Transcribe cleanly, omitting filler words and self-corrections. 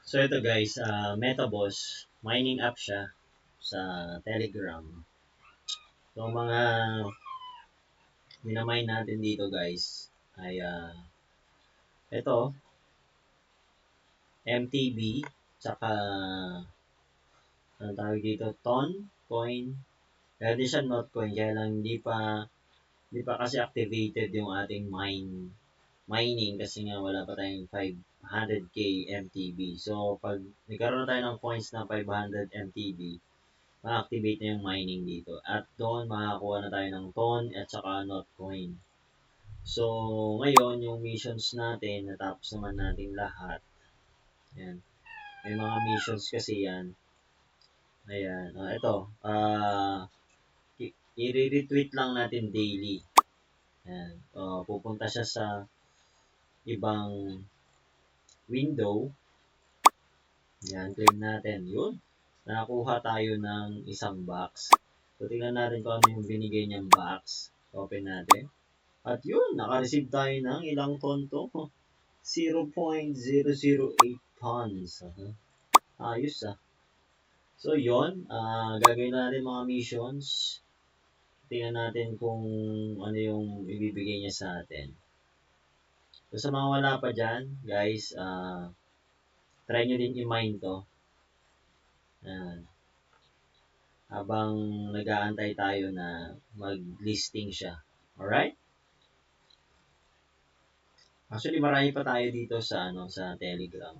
So ito guys, MetaBoss, mining app siya sa Telegram. So mga minamine natin dito guys ay ito, MTB, tsaka ang tawag dito, Ton, Coin, pwede siya Notcoin, kaya lang hindi pa kasi activated yung ating mining kasi nga wala pa tayong 500k MTB. So pag nagkaroon tayo ng coins na 500 MTB, ma-activate na yung mining dito. At doon, makakuha na tayo ng TON at saka Notcoin. So, ngayon, yung missions natin, natapos naman natin lahat. Ayan. May mga missions kasi yan. Ayan. Ito. I-retweet lang natin daily. Ayan. Pupunta siya sa ibang window. Ayan. Claim natin. Yun. Nakakuha tayo ng isang box. So, tingnan natin kung ano yung binigay niyang box. Open natin. At yun, naka-receive tayo ng ilang ton to? 0.008 tons. Ayos ah. So yun, gagawin natin mga missions. Tingnan natin kung ano yung ibibigay niya sa atin. So sa mga wala pa dyan, guys, try nyo din i-mine to. Habang nag-aantay tayo na mag-listing siya. Alright? Actually, marami pa tayo dito sa sa Telegram.